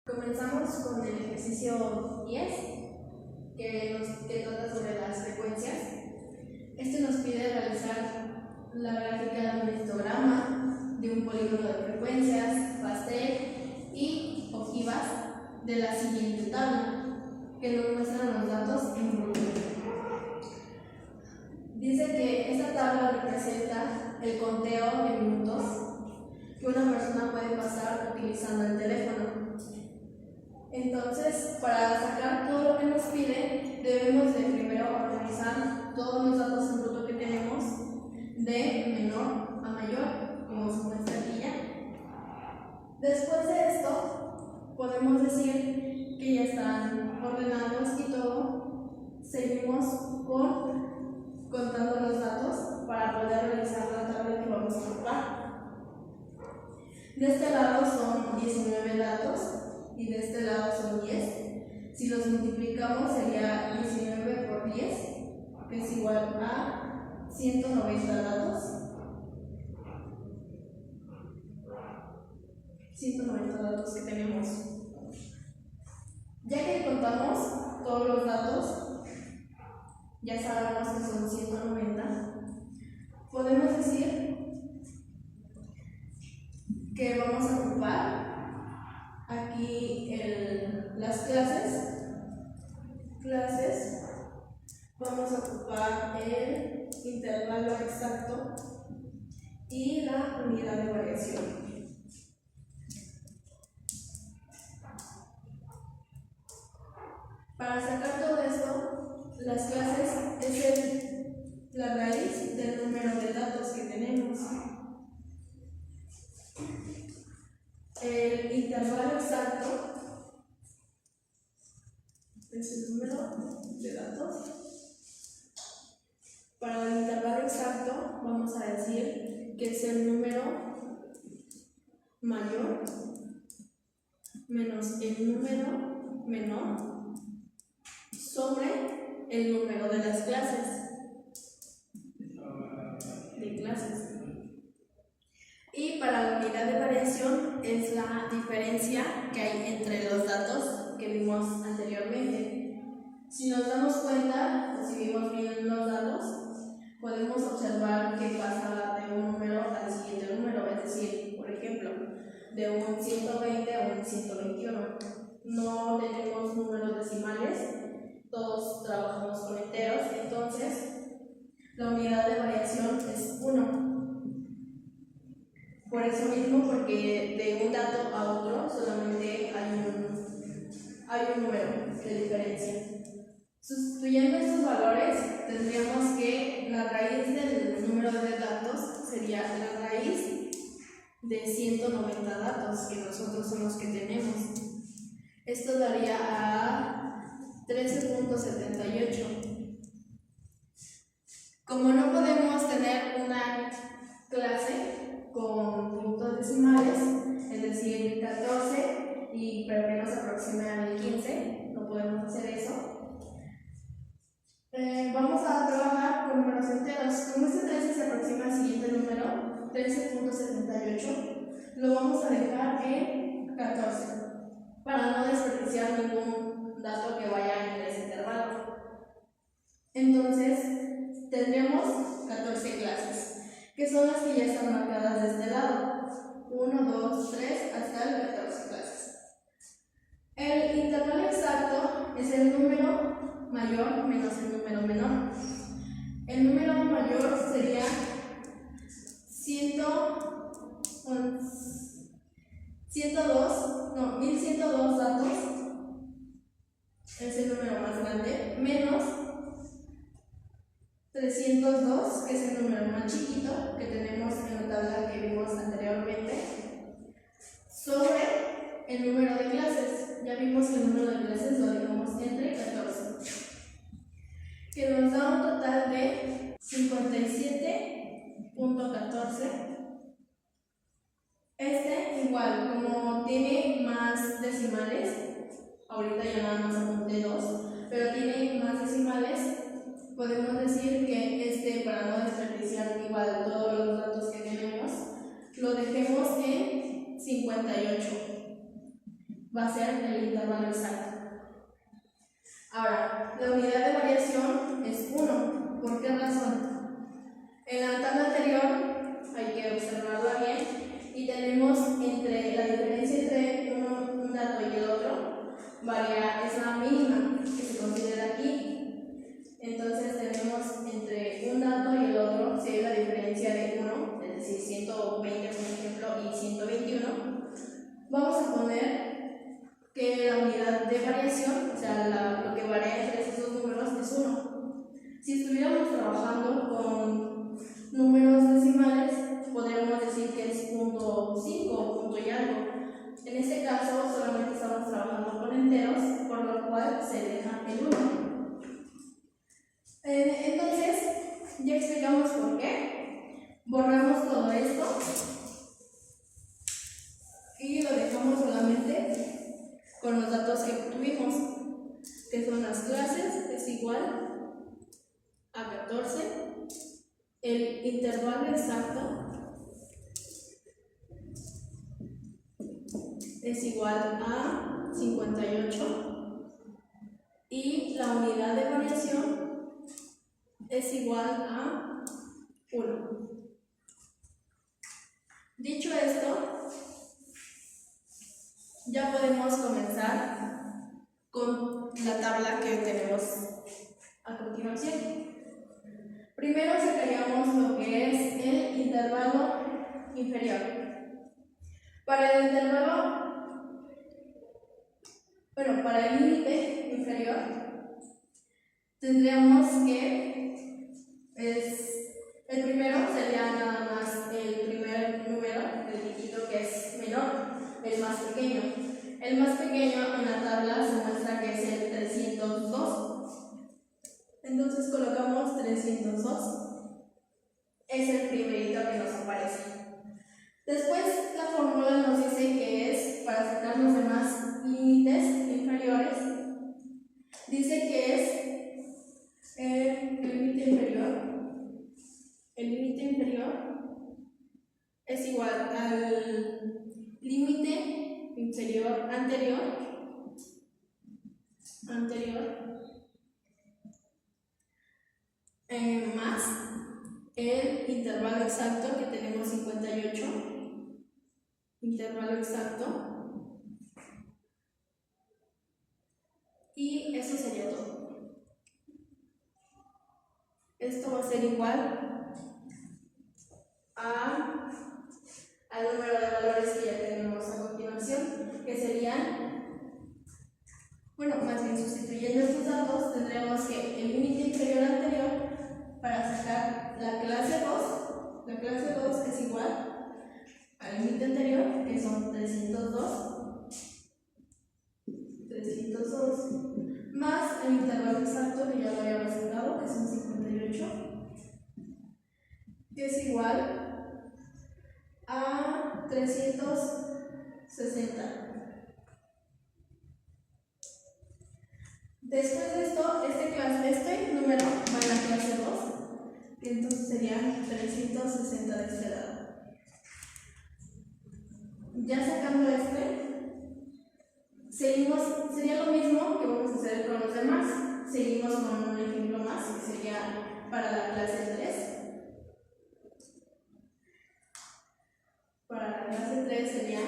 Comenzamos con el ejercicio 10, que trata sobre las frecuencias. Este nos pide realizar la gráfica de un histograma, de un polígono de frecuencias, pastel y ojivas de la siguiente tabla, que nos muestran los datos en bruto. Dice que esta tabla representa el conteo de minutos que una persona puede pasar utilizando el teléfono. Entonces, para sacar todo lo que nos pide, debemos de primero organizar todos los datos en bruto que tenemos de menor a mayor, como se muestra aquí ya. Después de esto, podemos decir que ya están ordenados y todo. Seguimos contando los datos para poder realizar la tabla que vamos a ocupar. De este lado son 19 datos y de este lado son 10. Si los multiplicamos sería 19 por 10, que es igual a 190 datos. 190 datos que tenemos. Ya que contamos todos los datos, ya sabemos que son 190, podemos decir que vamos a ocupar aquí las clases. Vamos a ocupar el intervalo exacto y la unidad de variación. Para sacar todo esto, las clases es la raíz del número de datos que tenemos. El intervalo exacto es el número de datos. Para el intervalo exacto vamos a decir que es el número mayor menos el número menor sobre el número de las clases. Y para la unidad de variación es la diferencia que hay entre los datos que vimos anteriormente. Si nos damos cuenta, o si vimos bien los datos, podemos observar que pasa de un número al siguiente número, es decir, por ejemplo, de un 120 a un 121. No tenemos números decimales, todos trabajamos con enteros, entonces la unidad de variación es 1. Por eso mismo, porque de un dato a otro solamente hay un número de diferencia. Sustituyendo estos valores, tendríamos que la raíz del número de datos sería la raíz de 190 datos, que nosotros son los que tenemos. Esto daría a 13.78. Como no podemos tener una clase con puntos decimales, es decir, 14, pero que nos aproxime al 15, no podemos hacer eso. Vamos a trabajar con números enteros. Como este 13 se aproxima al siguiente número, 13.78, lo vamos a dejar en 14, para no desperdiciar ningún dato que vaya en ese intervalo. Entonces, tendremos 14 clases, que son las que ya están marcadas de este lado. 1, 2, 3, hasta el 14 clases. El intervalo exacto es el número mayor menos el número menor. El número mayor sería 1102 datos, es el número más grande, menos 302, que es el número más chiquito que tenemos en la tabla que vimos anteriormente, sobre el número de clases. Ya vimos que el número de clases lo dejamos entre 14, que nos da un total de 57.14. Igual, como tiene más decimales, ahorita ya nada más apunté 2, pero tiene más decimales, podemos decir que para no desperdiciar igual todos los datos que tenemos, lo dejemos en 58. va a ser el intervalo exacto. Ahora, la unidad de variación es 1. ¿Por qué razón? En la tabla anterior, hay que observarla bien, y tenemos entre la diferencia entre un dato y el otro, es la mínima que se considera aquí. Entonces tenemos entre un dato y el otro, si hay la diferencia de 1, es decir, 120 por ejemplo y 121, vamos a poner que la unidad de variación, o sea, lo que varía entre esos dos números es 1. Si estuviéramos trabajando con números decimales, podríamos decir que es 0.5 o punto y algo. En este caso, solamente estamos trabajando con enteros, por lo cual se deja el 1. Entonces, ya explicamos por qué. Borramos todo esto y lo dejamos solamente con los datos que obtuvimos, que son las clases, es igual a 14, el intervalo exacto es igual a 58 y la unidad de variación es igual a 1. Dicho esto, ya podemos comenzar con la tabla que tenemos a continuación. Primero sacaríamos lo que es el intervalo inferior. Para el límite inferior, tendríamos que el primero sería nada más el primer número, el dígito que es menor, el más pequeño. El más pequeño en la tabla se muestra que es el 302. Entonces colocamos 302. Es el primerito que nos aparece. Después la fórmula nos dice que es, para sacar los demás límites inferiores, dice que es el límite inferior. El límite inferior es igual al límite inferior anterior más el intervalo exacto que tenemos 58, intervalo exacto, y eso sería todo. Esto va a ser igual al número de valores que ya tenemos a continuación, que serían, más bien sustituyendo estos datos, tendremos que el límite inferior anterior para sacar la clase 2 es igual al límite anterior, que son 302, más el intervalo exacto que ya lo habíamos sacado, que son 58, que es igual a 360. Después de esto, este número va en la clase 2, y entonces serían 360 de este lado. Ya sacando sería lo mismo que vamos a hacer con los demás. Seguimos con un ejemplo más, que sería para la clase 3. Para la clase 3 sería,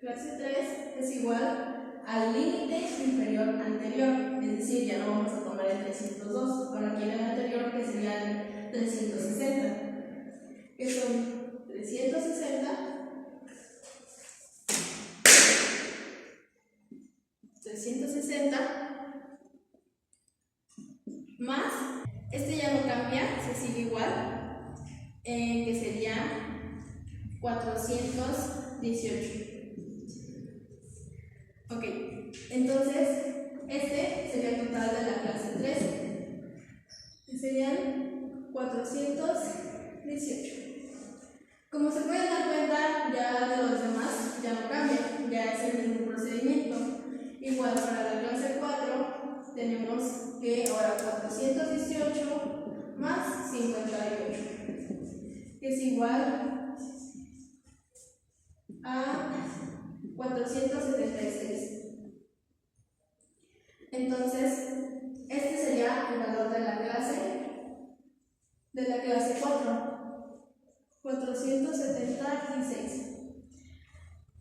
clase 3 es igual al límite inferior anterior, es decir, ya no vamos a tomar el 302, ahora aquí en el anterior, que sería el 360, que son 360 más, ya no cambia, se sigue igual, que sería 418. Ok, entonces sería el total de la clase 3, que serían 418. Como se pueden dar cuenta, ya de los demás ya no cambia, ya es el mismo procedimiento. Igual para la clase 4 tenemos que ahora 418 más 58, que es igual a 476. Entonces, este sería el valor de la clase 4, 476.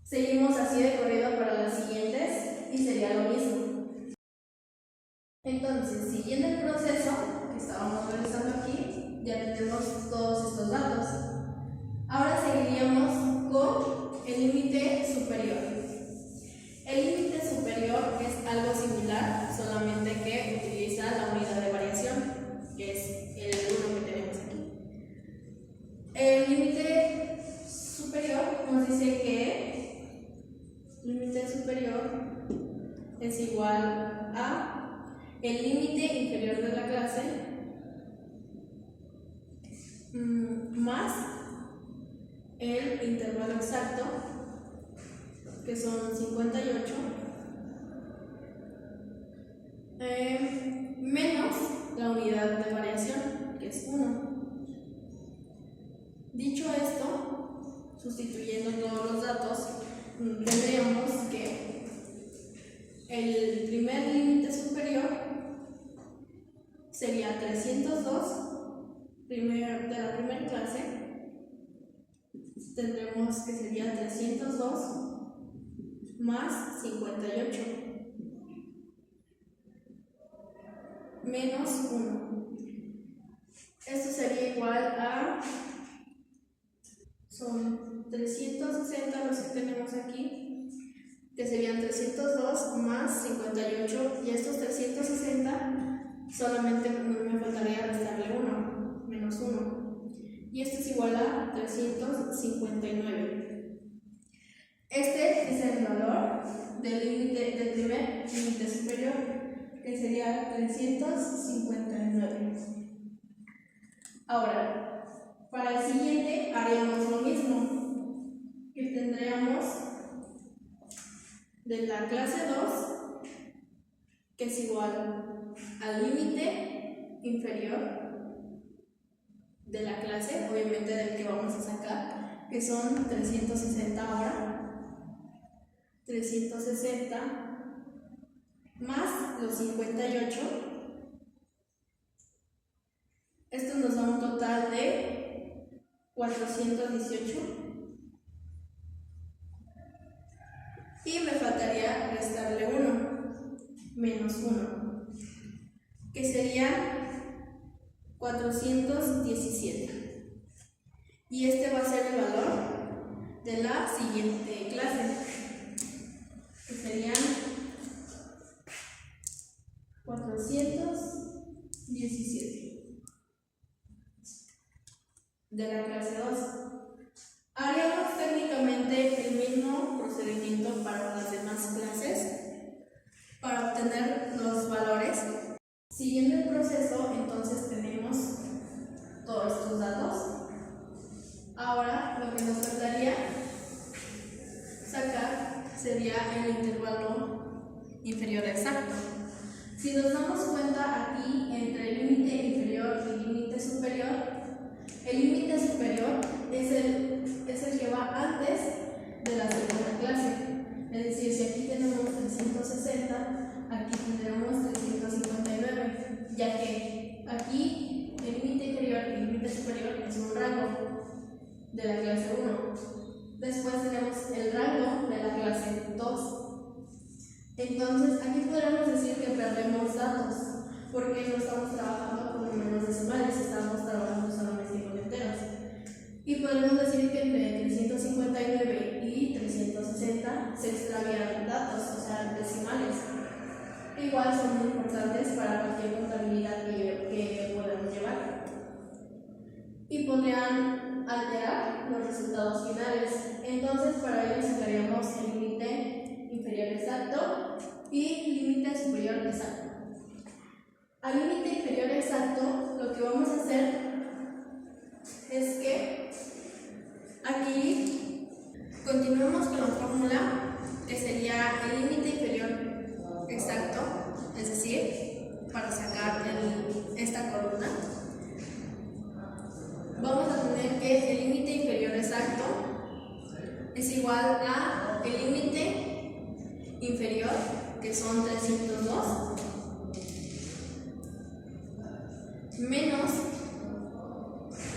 Seguimos así de corrido para las siguientes y sería lo mismo. Entonces, siguiendo el proceso que estábamos realizando aquí, ya tenemos todos estos datos. Ahora seguiríamos con el límite superior. El límite superior es algo similar, solamente que utiliza la unidad de variación, que es el 1 que tenemos aquí. El límite superior nos dice que el límite superior es igual a el límite inferior de la clase más el intervalo exacto, que son 58, menos la unidad de variación, que es 1. Dicho esto, sustituyendo todos los datos, tendríamos que el primer límite superior sería 302 de la primera clase. Tendremos que sería 302 más 58 menos 1. Esto sería igual a, son 360 los que tenemos aquí, que serían 302 más 58, y estos 360 solamente me faltaría restarle 1, menos 1, y esto es igual a 359. Este es el valor del primer límite superior, que sería 359. Ahora, para el siguiente haríamos lo mismo, que tendríamos de la clase 2, que es igual al límite inferior de la clase, obviamente del que vamos a sacar, que son 360 ahora. 360 más los 58. Esto nos da un total de 418. Y me faltaría restarle 1, menos 1, que sería 417. Y este va a ser el valor de la siguiente clase, que serían 417 de la clase 2. Haríamos técnicamente el mismo procedimiento para las demás clases para obtener los valores. Siguiendo el proceso, entonces tenemos todos estos datos. Ahora lo que nos faltaría sacar sería el intervalo inferior exacto. Si nos damos cuenta aquí entre el límite inferior y el límite superior, el límite superior es el que va antes de la segunda clase. Es decir, si aquí tenemos 360, aquí tendremos 359, ya que aquí el límite inferior y el límite superior es un rango de la clase 1. Después tenemos el rango de la clase 2. Entonces, aquí podríamos decir que perdemos datos, porque no estamos trabajando con números decimales, estamos trabajando solamente con enteros. Y podemos decir que entre 359 y 360 se extraviaron datos, o sea, decimales. Igual son muy importantes para cualquier contabilidad que podamos llevar. Y podrían alterar los resultados finales. Entonces, para ello sacaríamos el límite inferior exacto y límite superior exacto. Al límite inferior exacto, lo que vamos a hacer es que aquí continuamos con la fórmula, que sería el límite inferior exacto, es decir, para sacar esta columna, vamos a tener que el límite inferior exacto es igual a el límite inferior, que son 302, menos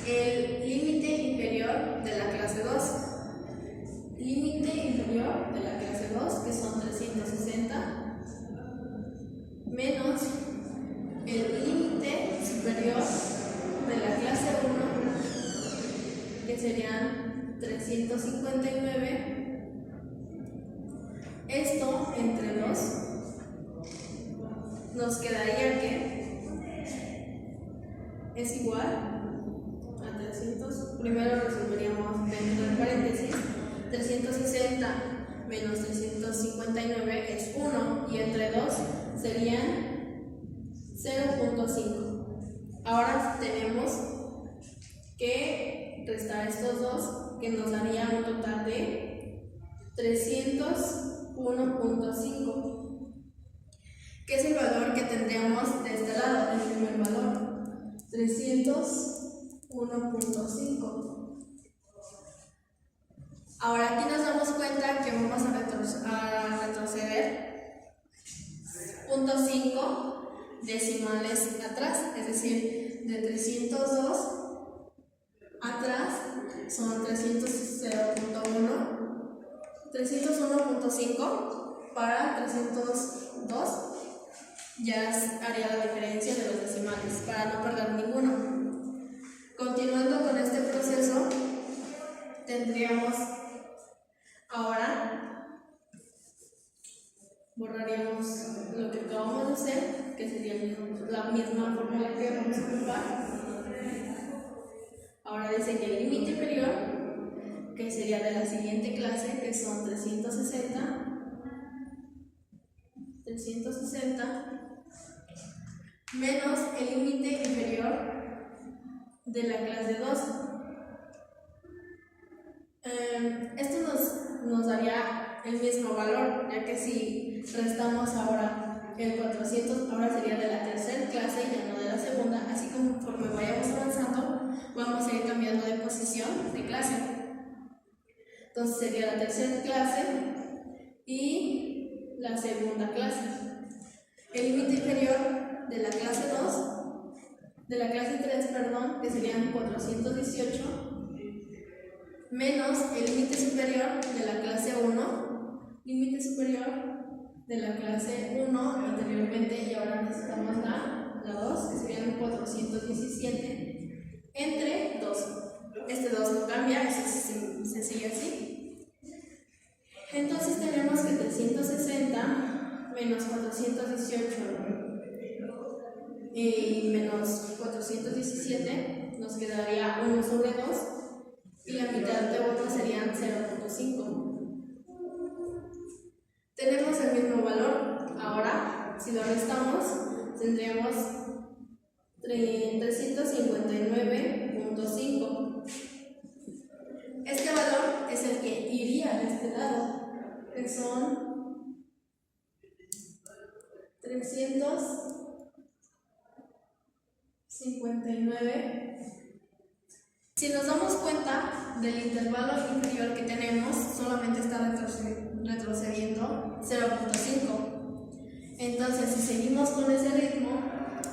el límite inferior de la clase 2. Límite inferior de la clase 2, que son 360, menos el límite superior de la clase 1, que serían 359. Esto entre 2 nos quedaría que es igual a 300. Primero resolveríamos dentro del paréntesis. 360 menos 359 es 1 y entre 2 serían 0.5. Ahora tenemos que restar estos dos, que nos daría un total de 301.5, que es el valor que tendríamos de este lado, el primer valor, 301.5. Ahora aquí nos damos cuenta que vamos a retroceder 0.5 decimales atrás, es decir, de 302 atrás son 301.5 para 302, ya haría la diferencia de los decimales para no perder ninguno. Continuando con este proceso, tendríamos ahora, borraríamos lo que acabamos de hacer, que sería la misma fórmula que vamos a ocupar. Ahora dice que el límite inferior, que sería de la siguiente clase, que son 360, menos el límite inferior de la clase 2. Esto nos daría el mismo valor, ya que si restamos ahora el 400, ahora sería de la tercera clase y ya no de la segunda. Así conforme vayamos avanzando, vamos a ir cambiando de posición de clase. Entonces sería la tercera clase y la segunda clase. El límite inferior de la clase 2, de la clase 3, perdón, que serían 418, menos el límite superior de la clase 1, límite superior de la clase 1 anteriormente, y ahora necesitamos la 2, que serían 417, entre 2. Este 2 no cambia, se sigue así. Entonces tenemos que 360 menos 418 y menos 417 nos quedaría 1 sobre 2. Y la mitad de otro serían 0.5. Tenemos el mismo valor. Ahora, si lo restamos, tendríamos 359.5. Este valor es el que iría de este lado, que son 359. Si nos damos cuenta del intervalo inferior que tenemos, solamente está retrocediendo 0.5. Entonces, si seguimos con ese ritmo,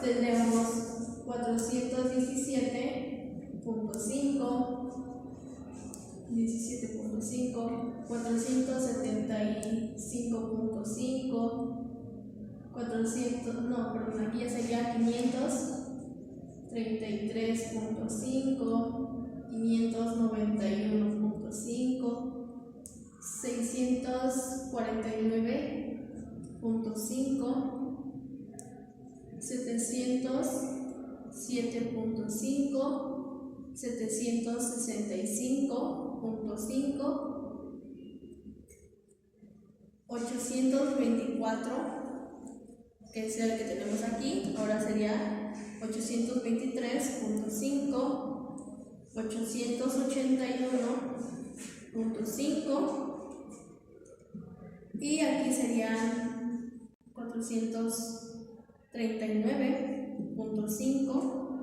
tendremos 417.5, 17.5, 475.5, 400, no, perdón, aquí ya sería 533.5, 591.5, 649.5, 707.5, 765.5, 824, que es el que tenemos aquí, ahora sería 823.5, 881.5 y aquí serían 439.5,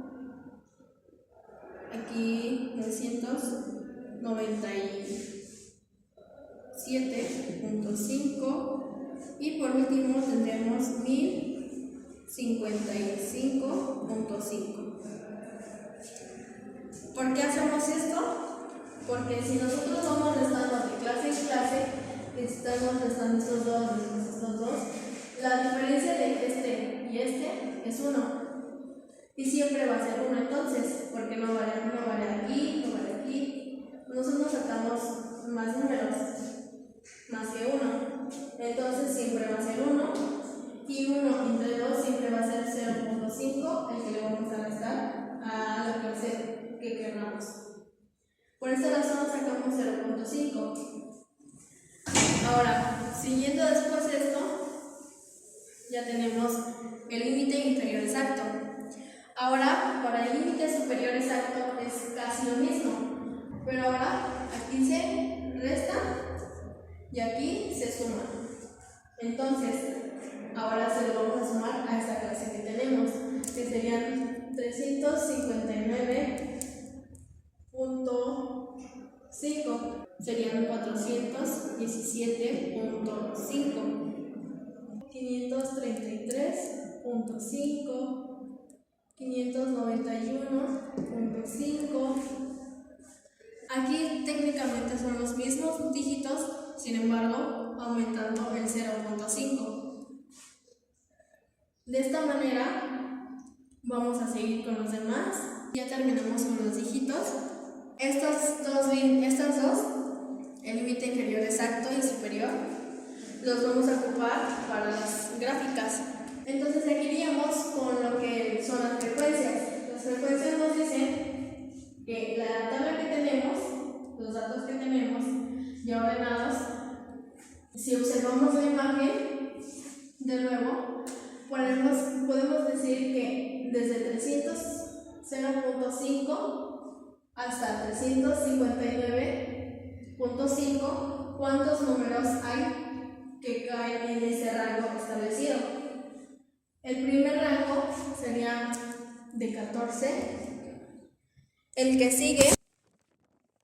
aquí 997.5 y por último tendremos 1055.5. ¿Por qué hacemos esto? Porque si nosotros vamos restando de clase en clase, estamos restando estos dos, la diferencia de este y este es 1. Y siempre va a ser 1 entonces, porque no vale aquí, no vale aquí. Nosotros sacamos más números, más que 1. Entonces siempre va a ser 1. Y 1 entre 2 siempre va a ser 0.5, el que le vamos a restar a la clase que queramos. Por esta razón sacamos 0.5. Ahora, siguiendo después esto, ya tenemos el límite inferior exacto. Ahora, para el límite superior exacto es casi lo mismo, pero ahora aquí se resta y aquí se suma. Entonces, ahora se lo vamos a sumar a esta clase que tenemos, que serían 359.5, serían 417.5, 533.5, 591.5. Aquí técnicamente son los mismos dígitos, sin embargo, aumentando el 0.5. De esta manera, vamos a seguir con los demás. Ya terminamos con los dígitos. Estos dos, el límite inferior exacto y superior, los vamos a ocupar para las gráficas. Entonces seguiríamos con lo que son las frecuencias. Las frecuencias nos dicen que la tabla que tenemos, los datos que tenemos ya ordenados, si observamos la imagen, de nuevo, podemos decir que desde 0.5 hasta 359.5, ¿cuántos números hay que caen en ese rango establecido? El primer rango sería de 14, el que sigue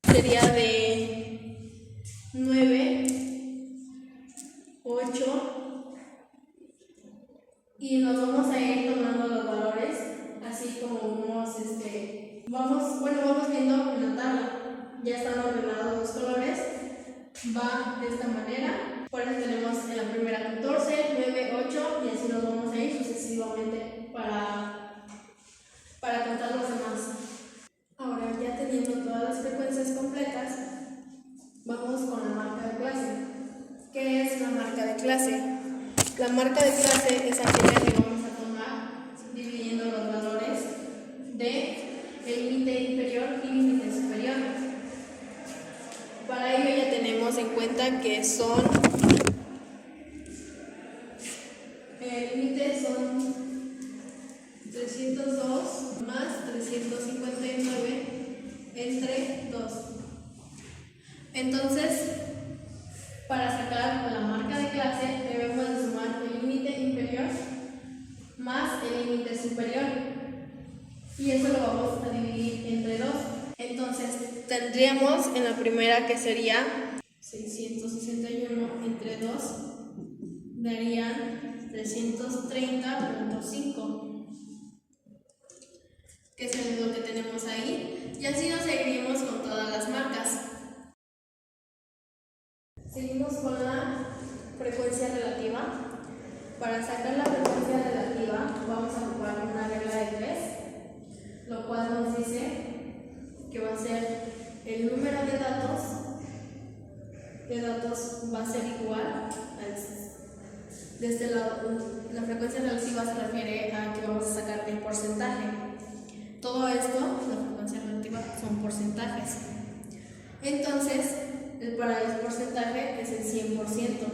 sería de 9, 8, y nos vamos a ir tomando los valores, así como vamos viendo en la tabla. Ya están ordenados los colores, va de esta manera. Por eso tenemos en la primera 14, 9, 8 y así nos vamos a ir sucesivamente para contar los demás. Ahora, ya teniendo todas las frecuencias completas, vamos con la marca de clase. ¿Qué es la marca de clase? La marca de clase es aquella que vamos a tomar dividiendo los valores de el límite inferior y límite superior. Para ello ya tenemos en cuenta que son el límite son 302 más 359 entre 2. Entonces, para sacar la marca de clase debemos de sumar el límite inferior más el límite superior, y eso lo vamos a dividir entre 2. Entonces tendríamos en la primera que sería 661 entre 2 darían 330.5, que es lo que tenemos ahí, y así nos seguiríamos con todas las marcas. Seguimos con la frecuencia relativa. Para sacar la frecuencia relativa vamos a ocupar una regla de 3, lo cual nos dice que va a ser el número de datos va a ser igual de este lado. La frecuencia relativa se refiere a que vamos a sacar el porcentaje. Todo esto, la frecuencia relativa, son porcentajes. Entonces, para el porcentaje es el 100%.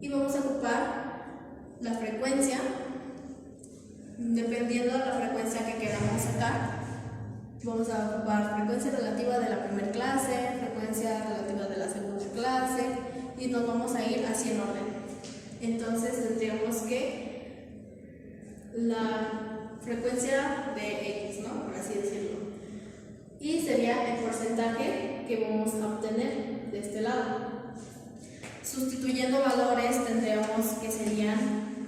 Y vamos a ocupar la frecuencia, dependiendo de la frecuencia que queramos sacar. Vamos a ocupar frecuencia relativa de la primera clase, frecuencia relativa de la segunda clase, y nos vamos a ir así en orden. Entonces tendríamos que la frecuencia de X, ¿no? Por así decirlo. Y sería el porcentaje que vamos a obtener de este lado. Sustituyendo valores tendríamos que serían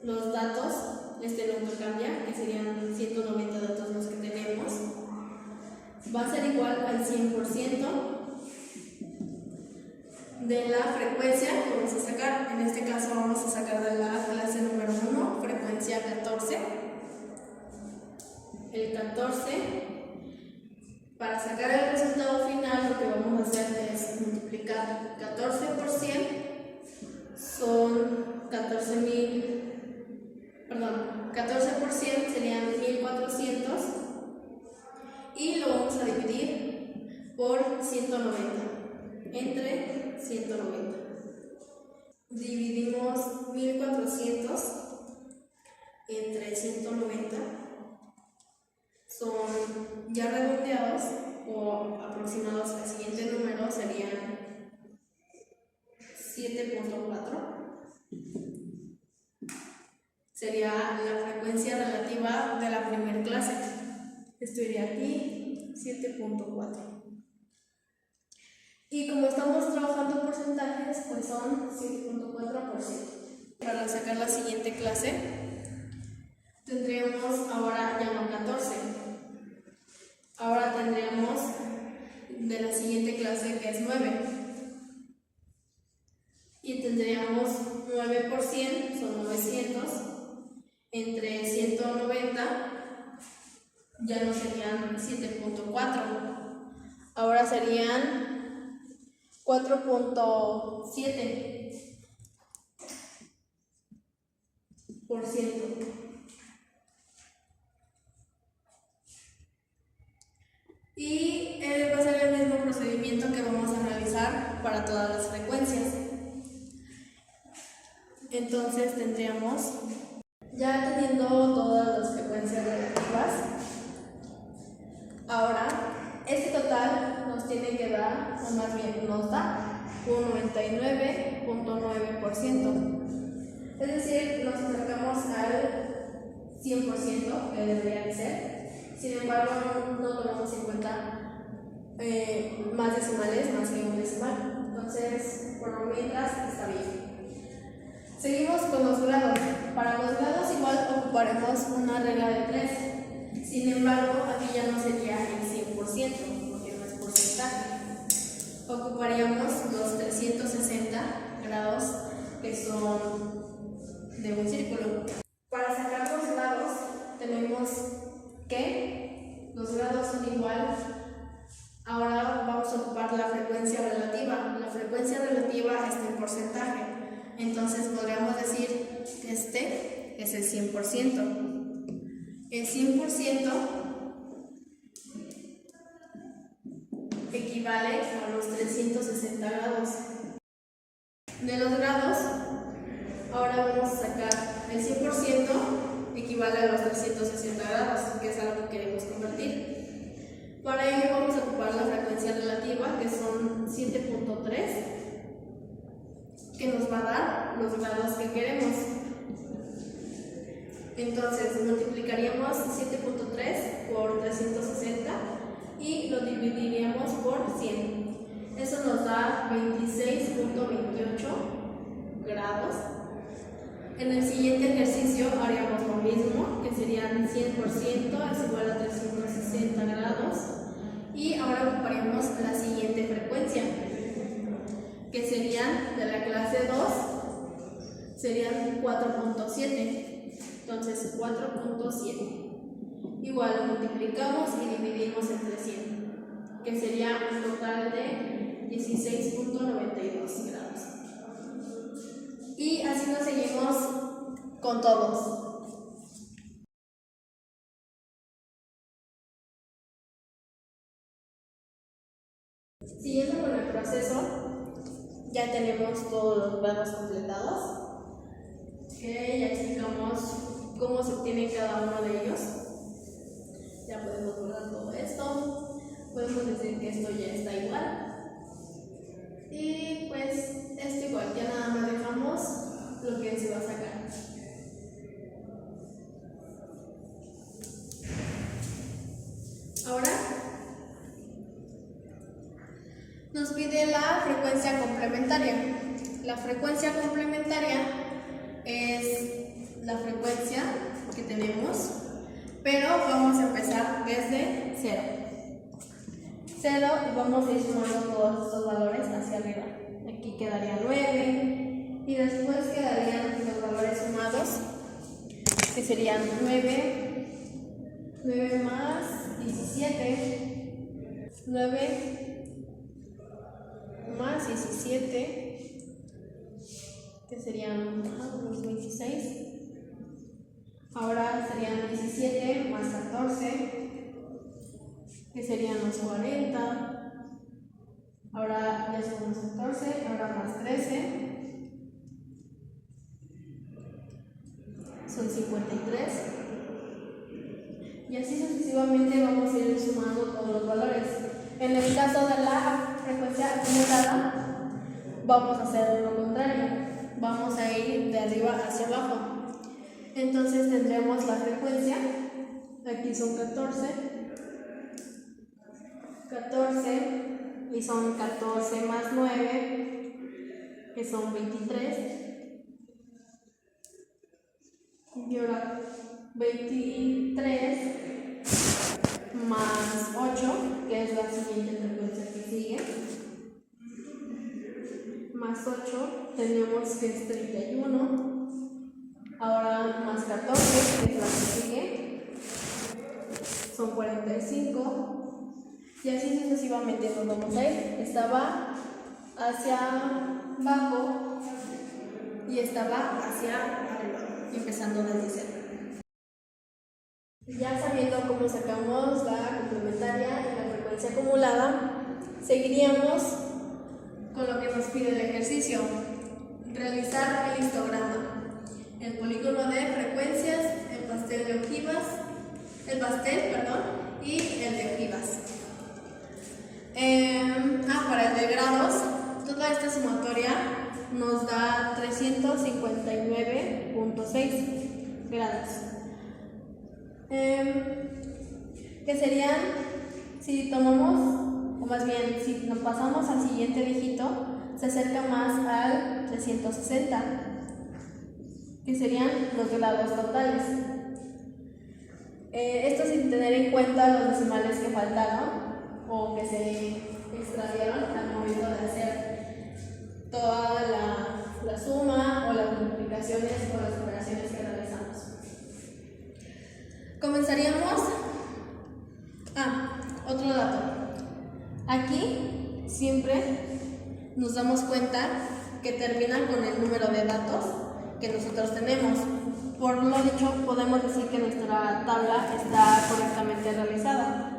los datos, nunca cambia, que serían 190 datos los que tenemos. Va a ser igual al 100% de la frecuencia que vamos a sacar. En este caso vamos a sacar de la clase número 1, frecuencia 14. El 14, para sacar el resultado final, lo que vamos a hacer es multiplicar 14 por 100, son 14 por 100 serían 1400, y lo vamos a dividir por 190, entre 190. Dividimos 1400 entre 190, son ya redondeados o aproximados al siguiente número, serían 7.4. Sería la frecuencia relativa de la primera clase. Esto iría aquí, 7.4. Y como estamos trabajando porcentajes, pues son 7.4%. Para sacar la siguiente clase, tendríamos ahora ya no 14. Ahora tendríamos de la siguiente clase, que es 9. Y tendríamos 9 por 100, son 900, entre 190, ya no serían 7.4. Ahora serían 4.7%. Y va a ser el mismo procedimiento que vamos a realizar para todas las frecuencias. Entonces tendríamos, ya teniendo todas las frecuencias relativas, ahora este total nos tiene que dar, o más bien nos da, un 99.9%. Es decir, nos acercamos al 100% que debería de ser. Sin embargo, no tomamos en cuenta más decimales, más que un decimal. Entonces, por lo mientras, está bien. Seguimos con los grados. Para los grados igual ocuparemos una regla de 3. Sin embargo, aquí ya no sería el 100%, porque no es porcentaje. Ocuparíamos los 360 grados, que son de un círculo. Para sacar los grados, tenemos que los grados son igual. Ahora vamos a ocupar la frecuencia relativa. La frecuencia relativa está en porcentaje. Entonces podríamos decir que este es el 100%. El 100% equivale a los 360 grados. De los grados, ahora vamos a sacar el 100%, equivale a los 360 grados, que es algo que queremos convertir. Para ello vamos a ocupar la frecuencia relativa, que son 7.3, que nos va a dar los grados que queremos. Entonces multiplicaríamos 7.3 por 360 y lo dividiríamos por 100. Eso nos da 26.28 grados. En el siguiente ejercicio haríamos lo mismo, que serían 100% es igual a 360 grados. Y ahora ocuparíamos la siguiente frecuencia, que serían de la clase 2, serían 4.7. Entonces 4.7. Igual lo multiplicamos y dividimos entre 100, que sería un total de 16.92 grados. Y así nos seguimos con todos. Siguiendo con el proceso, ya tenemos todos los grados completados. Ya explicamos cómo se obtiene cada uno de ellos. Ya podemos borrar todo esto. Podemos decir que esto ya está igual. Y pues esto igual, ya nada más dejamos lo que se va a sacar. Ahora nos pide la la frecuencia complementaria. La frecuencia complementaria es la frecuencia que tenemos, pero vamos a empezar desde 0. 0 y vamos a ir sumando todos estos valores hacia arriba. Aquí quedaría 9 y después quedarían los valores sumados, que serían 9 más 17, 9 más 17, que serían los 26. Ahora serían 17 más 14, que serían los 40. Ahora ya son los 14, ahora más 13, son 53. Y así sucesivamente vamos a ir sumando todos los valores. En el caso de la frecuencia acumulada, vamos a hacer lo contrario. Vamos a ir de arriba hacia abajo. Entonces tendremos la frecuencia, aquí son 14, y son 14 más 9, que son 23. Y ahora 23 más 8, que es la siguiente frecuencia que sigue, más 8, tenemos que es 31. Ahora más 14, que es la que sigue, son 45. Y así sucesivamente nos vamos a ir. Esta hacia abajo y esta hacia arriba, empezando desde 0. Ya sabiendo cómo sacamos la complementaria y la frecuencia acumulada, seguiríamos con lo que nos pide el ejercicio: realizar el histograma, el polígono de frecuencias, el pastel, y el de ojivas. Para el de grados, toda esta sumatoria nos da 359.6 grados. Que serían, si tomamos, o más bien, si nos pasamos al siguiente dígito, se acerca más al 360, que serían los grados totales. Esto sin tener en cuenta los decimales que faltaron o que se extraviaron al momento de hacer toda la suma o las multiplicaciones o las operaciones que realizamos. Comenzaríamos. Otro dato. Aquí siempre nos damos cuenta que termina con el número de datos que nosotros tenemos. Por lo dicho, podemos decir que nuestra tabla está correctamente realizada.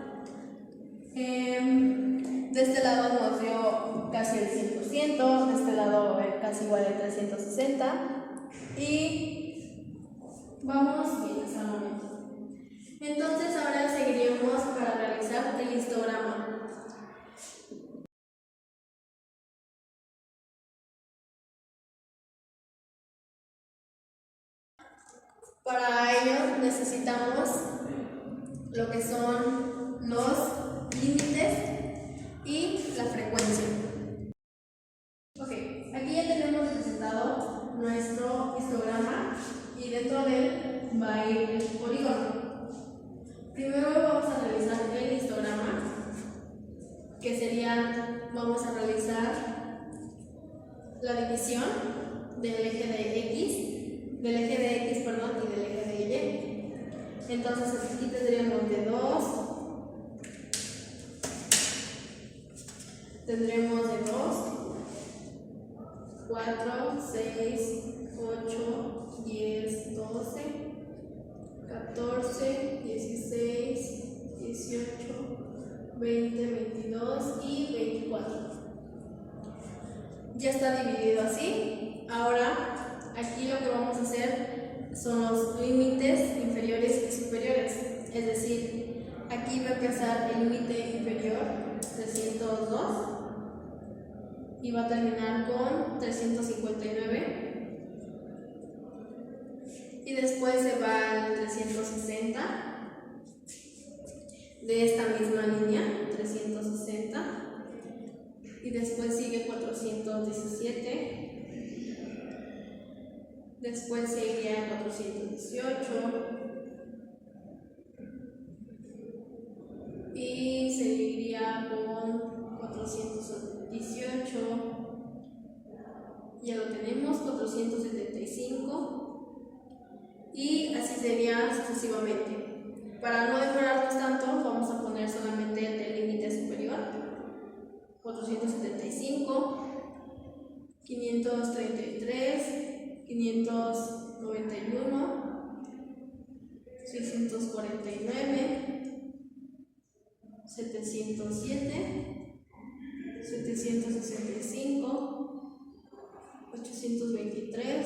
De este lado nos dio casi el 100%, de este lado casi igual el 360, y vamos bien hasta el momento. Entonces ahora seguiríamos para realizar el histograma. Para ello necesitamos lo que son los límites y la frecuencia. Aquí ya tenemos presentado nuestro histograma y dentro de él va a ir el polígono. Primero vamos a realizar el histograma, que sería, vamos a realizar la división del eje de X, y del eje de Y. Entonces aquí tendríamos de 2, tendremos de 2, 4, 6, 8, 10, 12, 14, 16, 18, 20, 22 y 24. Ya está dividido así. Ahora, aquí lo que vamos a hacer son los límites inferiores y superiores. Es decir, aquí va a empezar el límite inferior 302 y va a terminar con 359. Y después se va al 360 de esta misma línea, 360. y después sigue 417. Después seguiría 418 y seguiría con 418, ya lo tenemos, 475 y así sería sucesivamente. Para no demorarnos tanto, vamos a poner solamente el límite superior: 475, 533, 591, 649, 707, 765, 823,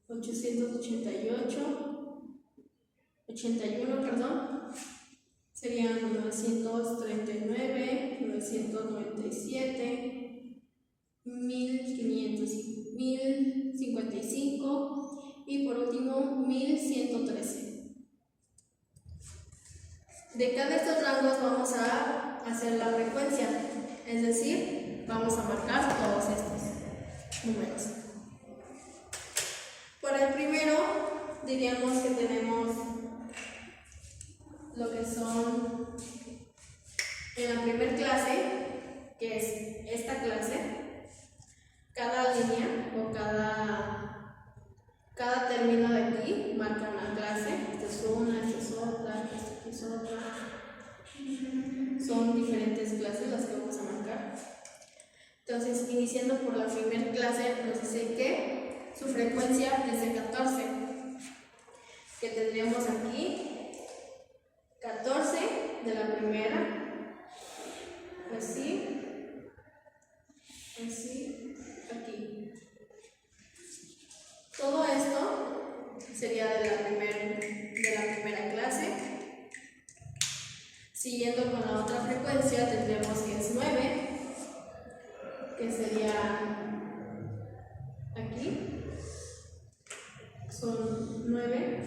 888, 81, perdón, serían 939, 997, 1500, 1055 y por último 1113. De cada de estos rangos vamos a hacer la frecuencia, es decir, vamos a marcar todos estos números. Para el primero diríamos que tenemos lo que son en la primera clase, que es esta clase. Cada línea o cada término de aquí marca una clase. Esta es una, esta es otra, esta es otra. Son diferentes clases las que vamos a marcar. Entonces, iniciando por la primera clase, nos dice que su frecuencia es de 14. Que tendríamos aquí 14 de la primera, así, así, aquí. Todo esto sería de la primera clase. Siguiendo con la otra frecuencia, tendríamos que es 9, que sería aquí, son 9.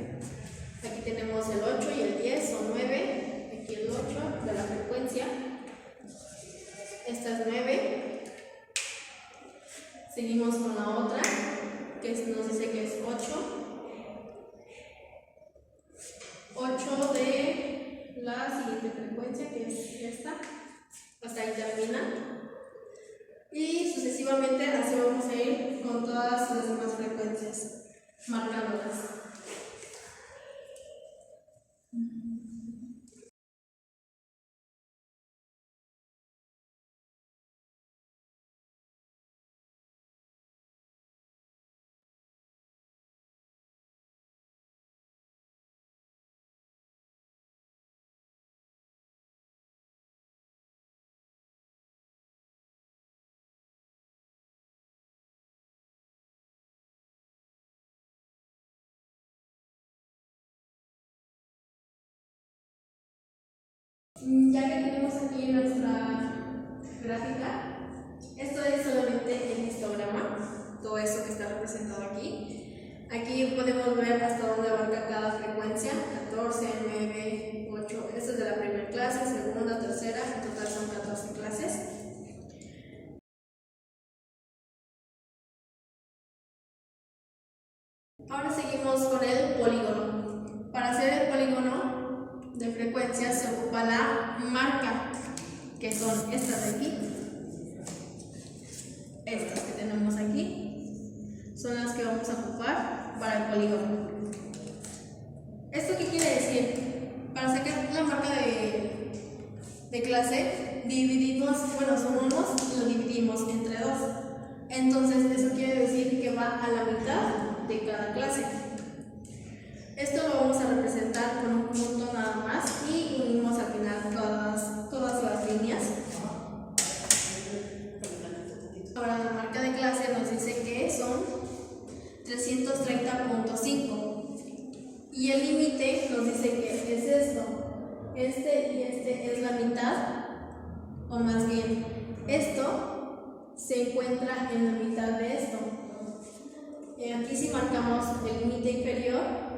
Aquí tenemos el 8 y el 10, son 9. Aquí el 8 de la frecuencia. Esta es 9. Seguimos con la otra, que nos dice que es 8. 8 de la siguiente frecuencia, que es esta. Hasta ahí termina. Y sucesivamente así vamos a ir con todas las demás frecuencias, marcándolas. Ya que tenemos aquí nuestra gráfica, esto es solamente el histograma, todo eso que está representado aquí. Aquí podemos ver hasta dónde abarca cada frecuencia: 14, 9, 8. Esto es de la primera clase, segunda, tercera, en total son 14 clases. Ahora seguimos con el polígono. Para hacer el polígono de frecuencias se ocupa la marca, que son estas de aquí. Estas que tenemos aquí son las que vamos a ocupar para el polígono. ¿Esto qué quiere decir? Para sacar la marca de clase, dividimos, sumamos, lo dividimos entre 2. Entonces, eso quiere decir que va a la mitad de cada clase. Esto lo vamos a representar con un punto nada más y unimos al final todas las líneas. Ahora la marca de clase nos dice que son 330.5 y el límite nos dice que es esto. Este y este es la mitad, o más bien, esto se encuentra en la mitad de esto. Aquí si marcamos el límite inferior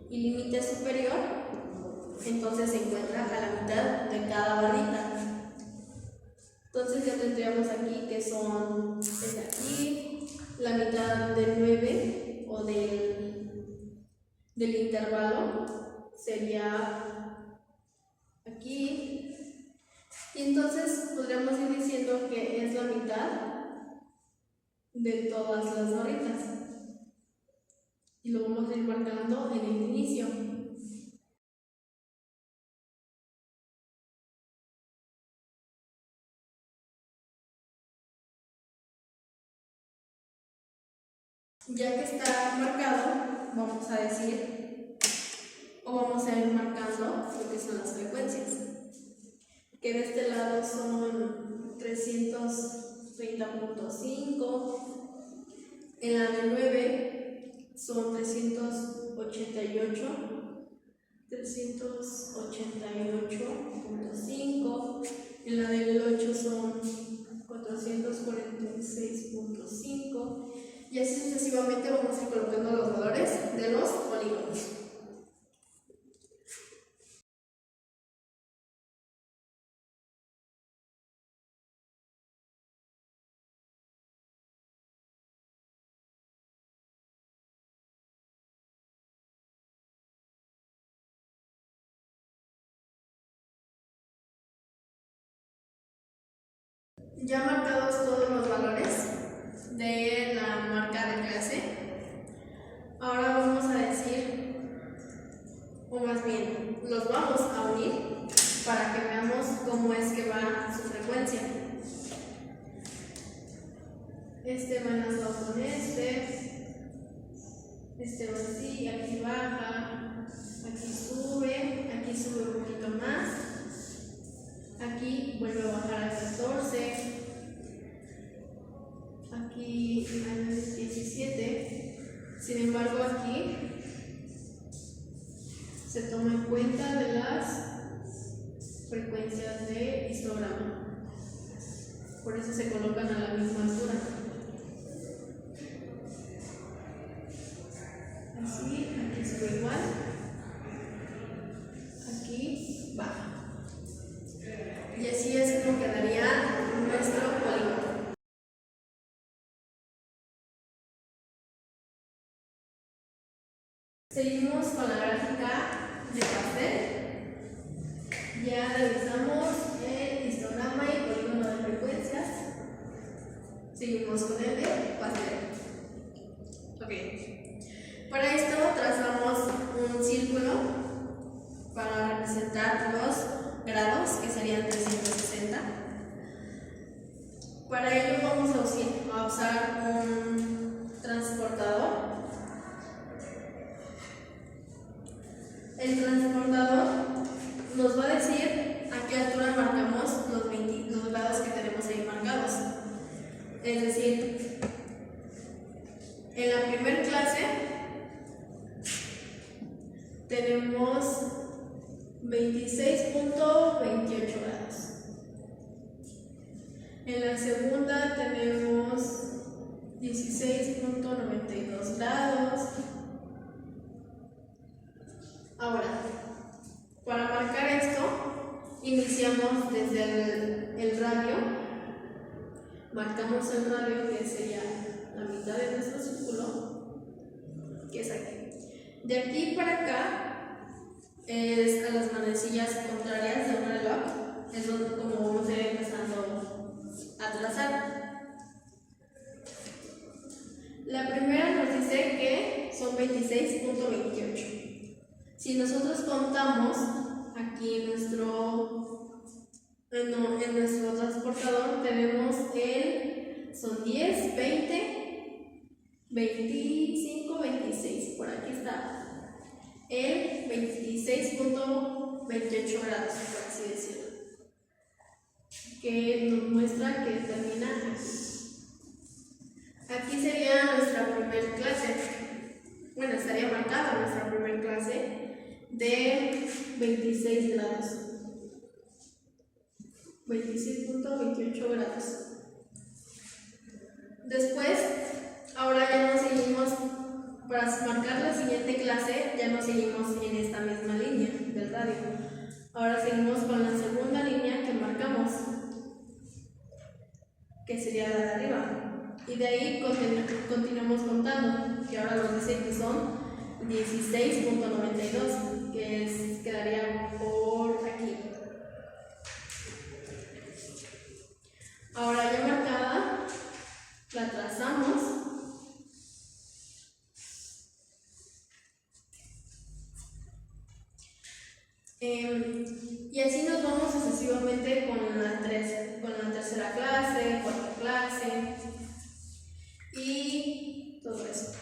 y límite superior, entonces se encuentra a la mitad de cada barrita. Entonces ya tendríamos aquí que son desde aquí, la mitad del 9 o del intervalo sería aquí. Y entonces podríamos ir diciendo que es la mitad de todas las barritas. Y lo vamos a ir marcando en el inicio. Ya que está marcado, vamos a decir, o vamos a ir marcando lo que son las frecuencias, que de este lado son 330.5, en la de 9 son 388.5, en la del 8 son 446.5, y así sucesivamente vamos a ir colocando los valores de los polígonos. Ya marcados todos los valores de la marca de clase, ahora vamos a decir, o más bien, los vamos a unir para que veamos cómo es que va su frecuencia. Este va enlazado con este va así, aquí baja, aquí sube un poquito más, aquí vuelve a bajar a 14, aquí a 17. Sin embargo, aquí se toma en cuenta de las frecuencias de histograma, por eso se colocan a la misma altura. Así, aquí sube igual, aquí baja. Y así es como quedaría nuestro polígono. Seguimos con la gráfica de pastel. Ya revisamos el histograma y el polígono de frecuencias. Seguimos con el de pastel. Ok. Para esto trazamos un círculo para representar los grados, que serían 360. Para ello vamos a usar un transportador. El transportador nos va a decir a qué altura marcamos los grados que tenemos ahí marcados. Es decir, en la primera clase tenemos 26.28 grados. En la segunda tenemos 16.92 grados. Ahora, para marcar esto, iniciamos desde el radio, marcamos el radio, que sería la mitad de nuestro círculo, que es aquí. De aquí para acá es a las manecillas contrarias de un reloj, es donde como vamos a ir empezando a trazar. La primera nos dice que son 26.28. Si nosotros contamos aquí en nuestro transportador, tenemos son 10, 20, 25, 26, por aquí está el 26.28 grados, por así decirlo, que nos muestra que termina aquí. Aquí sería nuestra primera clase, bueno, estaría marcada nuestra primera clase de 26 grados, 26.28 grados. Después, ahora ya nos seguimos, para marcar la siguiente clase, ya nos seguimos en esta misma línea del radio. Ahora seguimos con la segunda línea que marcamos. que sería la de arriba. Y de ahí continuamos contando, que ahora nos dice que son 16.92, que quedaría por aquí. Ahora ya marcada, la trazamos. Y así nos vamos sucesivamente con la tercera clase, cuarta clase y todo eso.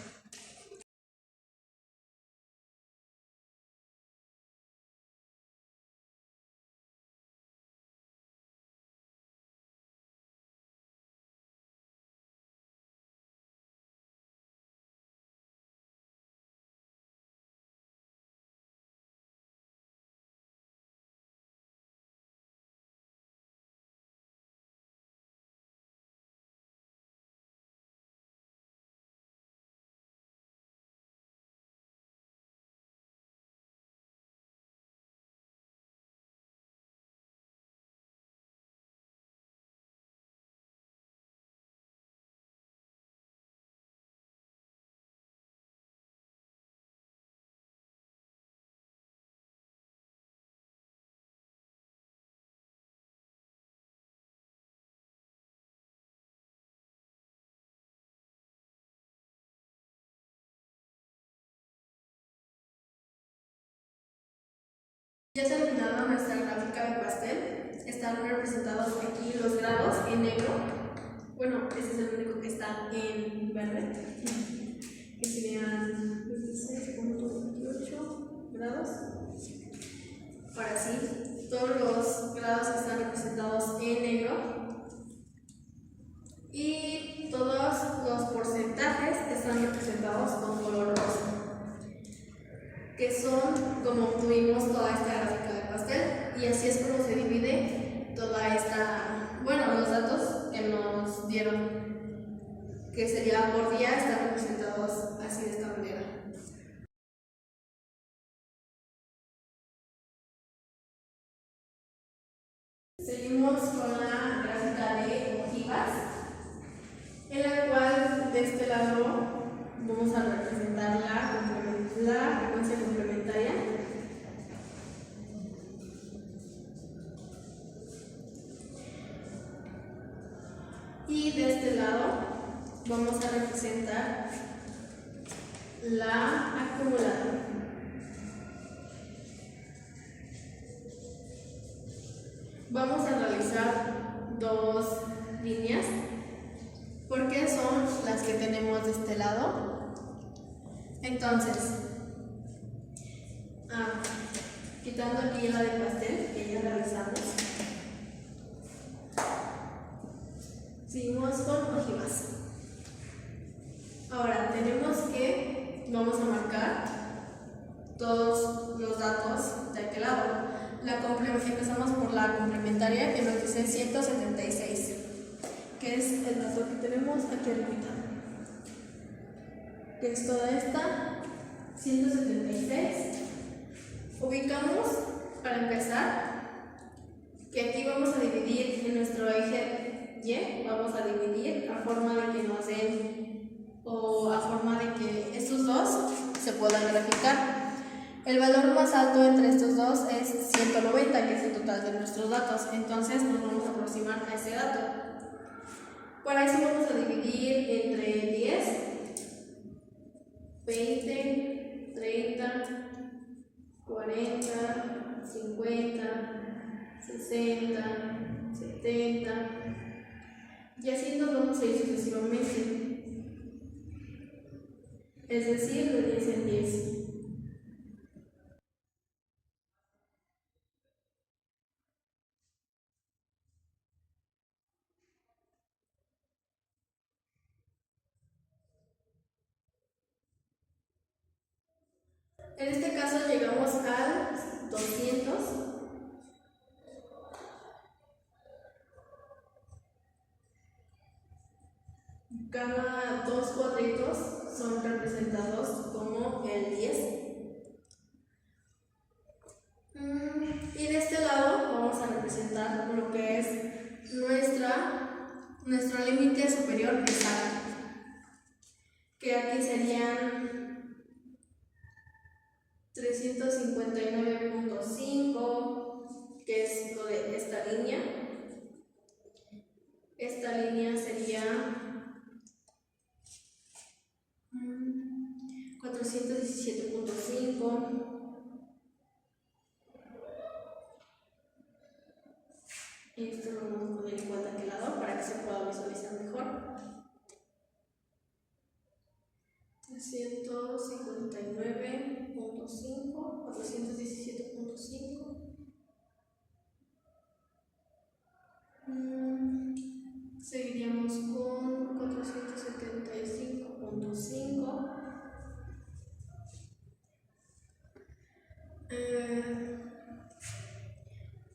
Ya terminada nuestra gráfica de pastel, están representados aquí los grados en negro. Bueno, ese es el único que está en verde, que serían 26.28 grados. Ahora sí, todos los grados están representados en negro y todos los porcentajes están representados con color rosa, que son como obtuvimos toda esta gráfica de pastel, y así es como se divide toda esta, bueno, los datos que nos dieron, que sería por día, están representados así de esta manera. Seguimos con la gráfica de ojivas, en la cual de este lado vamos a representar la frecuencia complementaria. Y de este lado vamos a representar la acumuladora. Vamos a realizar dos líneas porque son las que tenemos de este lado. Entonces, quitando aquí la de pastel que ya realizamos, seguimos con ojivas. Ahora vamos a marcar todos los datos de aquel lado. Empezamos por la complementaria, que nos dice 176, que es el dato que tenemos aquí arriba, que es toda esta 176. Ubicamos, para empezar, que aquí vamos a dividir en nuestro eje Y, vamos a dividir a forma de que nos den, o a forma de que estos dos se puedan graficar. El valor más alto entre estos dos es 190, que es el total de nuestros datos. Entonces nos vamos a aproximar a ese dato. Para eso vamos a dividir entre 10, 20, 30, 40, 50, 60, 70, y así nos vamos a ir sucesivamente. Es decir, de 10 en 10. En este caso llegamos al 200. Cada dos cuadritos son representados como el 10. Y de este lado vamos a representar lo que es nuestra nuestro límite superior exacto, que aquí serían 359.5, que es lo de esta línea. Esta línea sería 417.5. Esto lo vamos a poner igual de aquel lado para que se pueda visualizar mejor. 359.5, 417.5. Seguiríamos con 475.5.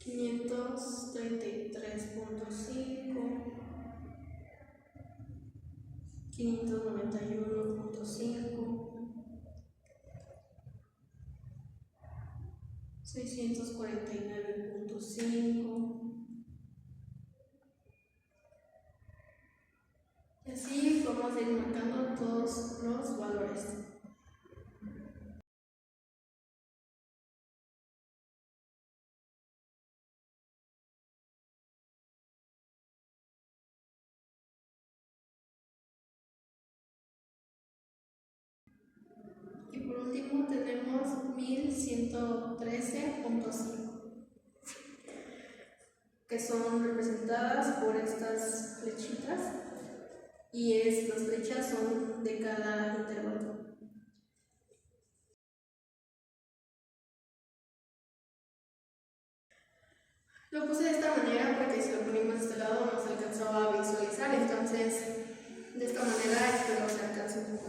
533.5, 591.5, 649.5. Y así vamos a ir marcando todos los valores. Y por último tenemos 1113.5, que son representadas por estas flechitas, y las flechas son de cada intervalo. Lo puse de esta manera porque si lo ponemos de este lado no se alcanzaba a visualizar, entonces de esta manera espero se alcance un poco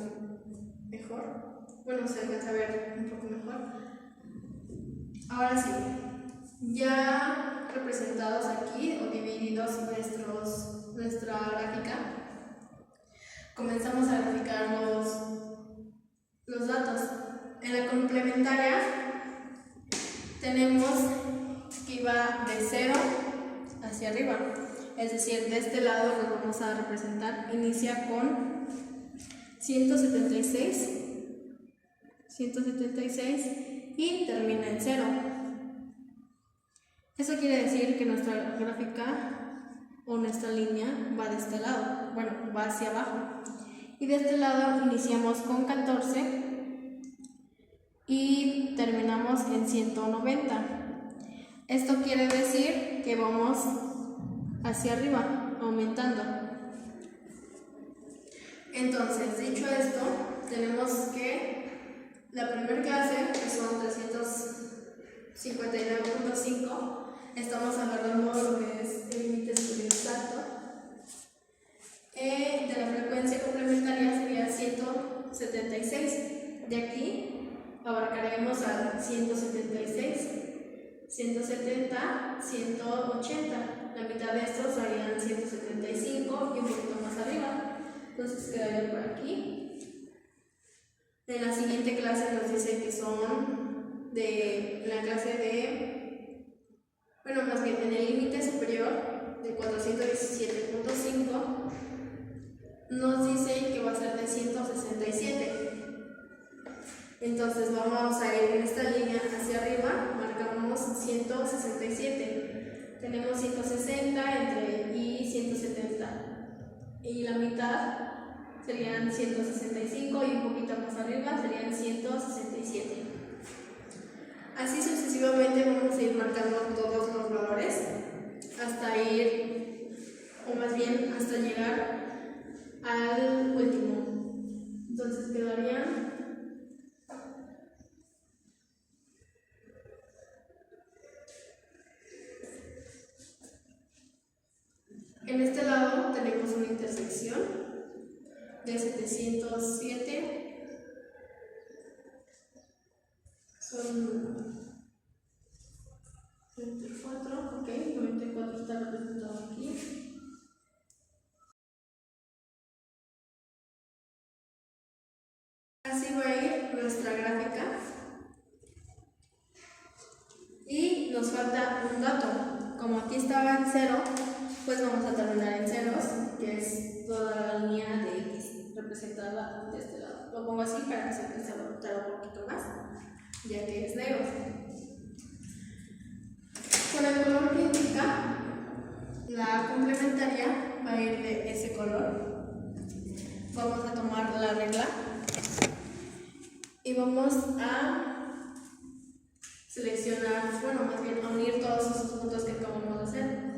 mejor. Bueno, se alcanza a ver un poco mejor. Ahora sí, ya representados aquí o divididos nuestra gráfica, comenzamos a graficar los datos. En la complementaria tenemos que iba de 0 hacia arriba, es decir, de este lado lo vamos a representar, inicia con 176 y termina en 0. Eso quiere decir que nuestra gráfica o nuestra línea va de este lado, bueno, va hacia abajo, y de este lado iniciamos con 14 y terminamos en 190. Esto quiere decir que vamos hacia arriba, aumentando. Entonces, dicho esto, tenemos que la primera clase, que son 359.5, estamos agarrando lo que es el límite superior exacto. De la frecuencia complementaria sería 176. De aquí abarcaremos al 176. 170, 180, la mitad de estos serían 175 y un poquito más arriba, entonces quedaría por aquí. En la siguiente clase nos dice que son más bien en el límite superior de 417.5, nos dice que va a ser de 167. Entonces vamos a ir en esta línea hacia arriba, marcamos 167. Tenemos 160 y 170. Y la mitad serían 165 y un poquito más arriba serían 167. Así sucesivamente vamos a ir marcando todos los valores hasta hasta llegar al último. Entonces quedarían en este lado tenemos una intersección de 707, son 94, ok, 94 está representado aquí. Así va a ir nuestra gráfica y nos falta un dato. Como aquí estaba en 0, pues vamos a terminar en ceros representada de este lado. Lo pongo así para que se empiece a notar un poquito más, ya que es negro. Con el color que indica, la complementaria va a ir de ese color. Vamos a tomar la regla y vamos a seleccionar, bueno, más bien a unir todos esos puntos que acabamos de hacer.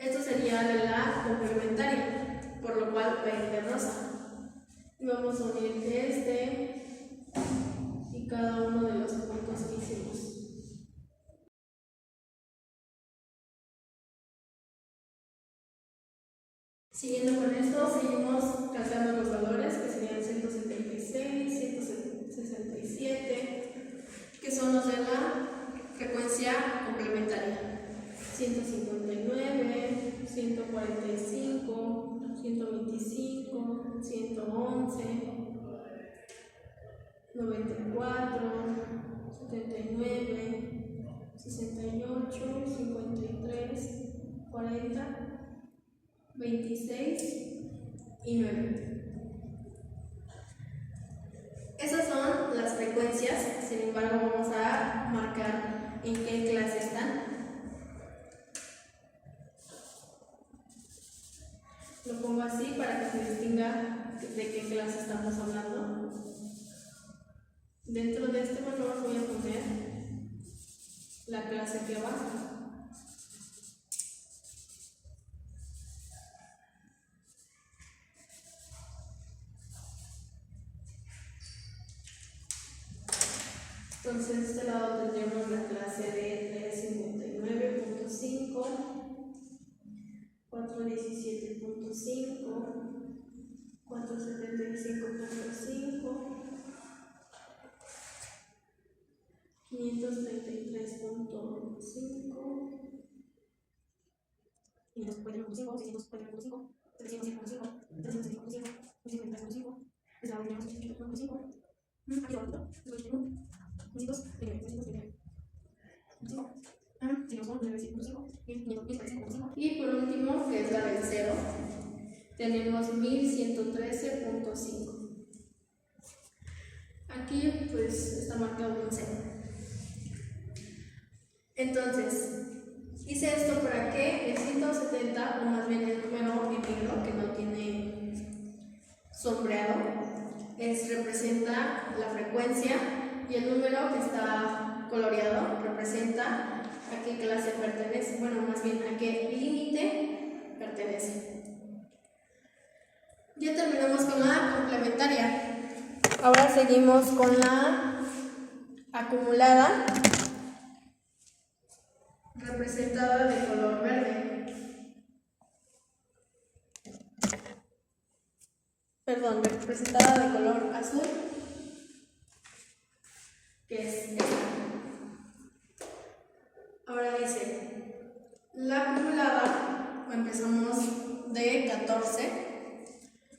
Esto sería de la complementaria, por lo cual va a ir de rosa. Y vamos a unir este y cada uno de los puntos que hicimos. Siguiendo con esto, seguimos calcando los valores que serían 176, 167, que son los de la frecuencia complementaria. 159, 145, 125, 111, 94, 79, 68, 53, 40, 26 y 9. Esas son las frecuencias, sin embargo vamos a marcar en qué clase están. Lo pongo así para que se distinga de qué clase estamos hablando. Dentro de este valor voy a poner la clase que va. Entonces, de este lado tendremos la clase de 359.5, 417.5, 475.5, 533.5, 545.5, 645.5, 705.5, 365.5, 355.5, es la última, 800.5, aquí lo otro, y por último, que es la del 0, tenemos 1113.5. Aquí pues está marcado un 0. Entonces, hice esto para que el 170, o más bien el número en negro que no tiene sombreado, representa la frecuencia, y el número que está coloreado representa a qué clase pertenece, bueno, más bien a qué límite pertenece. Ya terminamos con la complementaria. Ahora seguimos con la acumulada, representada de color verde. Perdón, representada de color azul, que es esta. Ahora dice, la acumulada, empezamos de 14,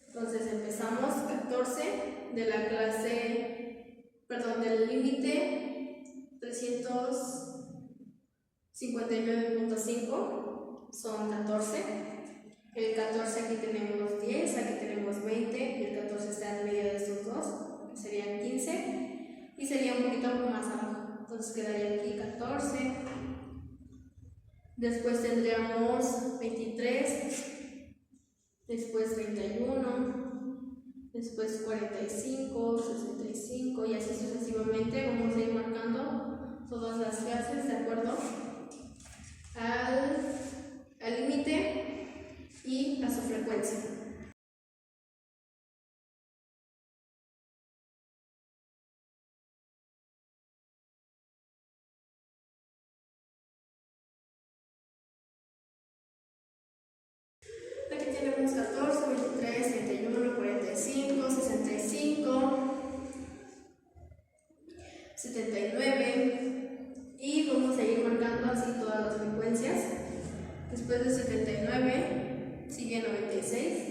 entonces empezamos 14 de la clase, perdón, del límite 359.5, son 14, el 14 aquí tenemos 10, aquí tenemos 20, y el 14 está en medio de estos dos, que serían 15, y sería un poquito más abajo, entonces quedaría aquí 14, después tendríamos 23, después 31, después 45, 65 y así sucesivamente. Vamos a ir marcando todas las clases de acuerdo al límite y a su frecuencia. Aquí tenemos 14, 23, 31, 45, 65, 79 y vamos a ir marcando así todas las frecuencias. Después de 79 sigue 96,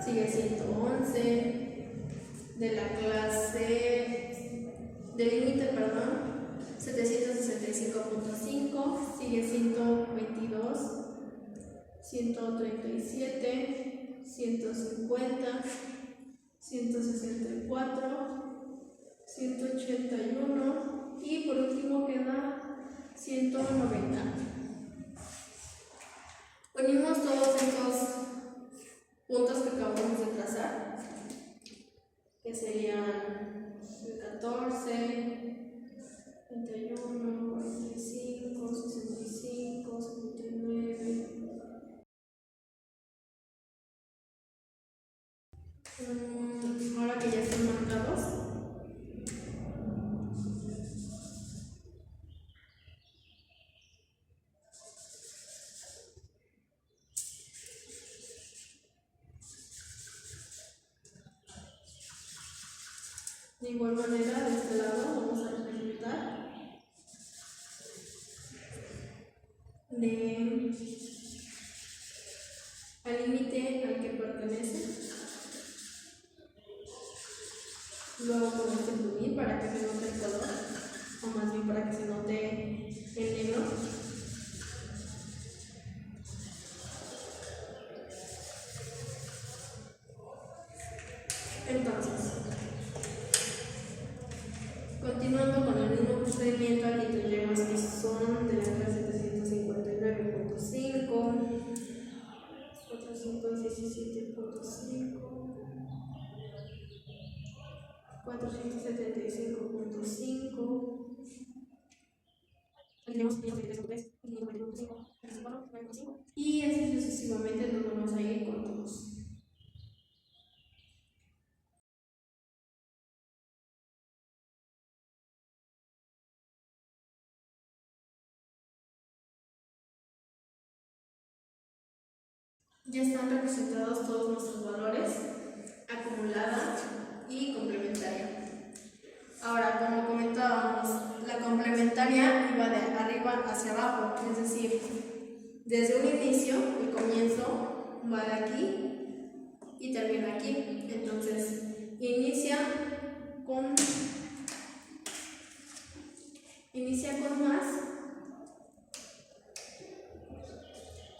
sigue 111 de la clase de límite, perdón, 765.5, sigue 122, 137, 150, 164, 181 y por último queda 190. Unimos todos estos puntos que acabamos de trazar, que serían el 14, 31, 45, 65, 79. Ahora que ya están marcados, de igual manera de este lado vamos a representar al límite al que pertenece. Luego con este plumín para que se note el color, o más bien para que se note el negro. Entonces, continuando con el mismo procedimiento, aquí tendremos que son de la clase 759.5, 417.5, 475.5, tenemos 533.3, 541.5, y así sucesivamente nos vamos a ir con todos. Ya están representados todos nuestros valores, acumulada y complementaria. Ahora, como comentábamos, la complementaria iba de arriba hacia abajo, es decir, desde un inicio, el comienzo va de aquí y termina aquí. Entonces, inicia con más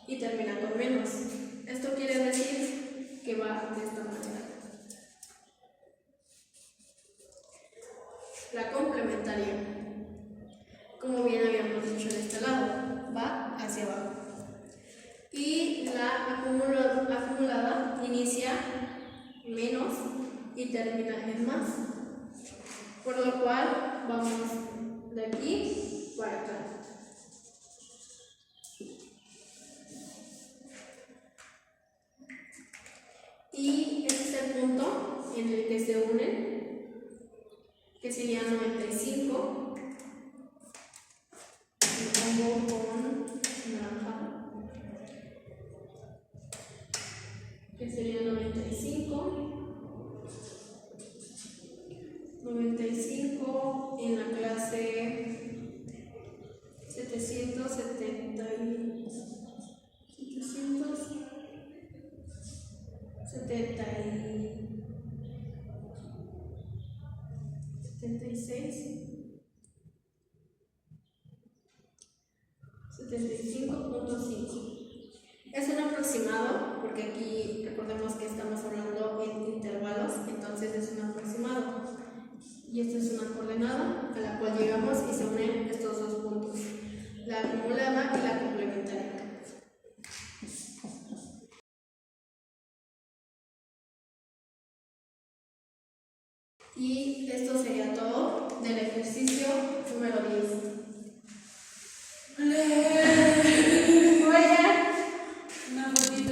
y termina con menos. Esto quiere decir que va de esta manera. La complementaria, como bien habíamos dicho en este lado, va hacia abajo. Y la acumulada inicia menos y termina en más. Por lo cual vamos de aquí para acá. Y este es el punto en el que se unen, que sería 95. Lo pongo con naranja, que sería 95 en la clase 75.5. Es un aproximado, porque aquí recordemos que estamos hablando en intervalos, entonces es un aproximado. Y esta es una coordenada a la cual llegamos y se unen estos dos puntos, la acumulada y la complementaria. Y esto sería todo del ejercicio número 10.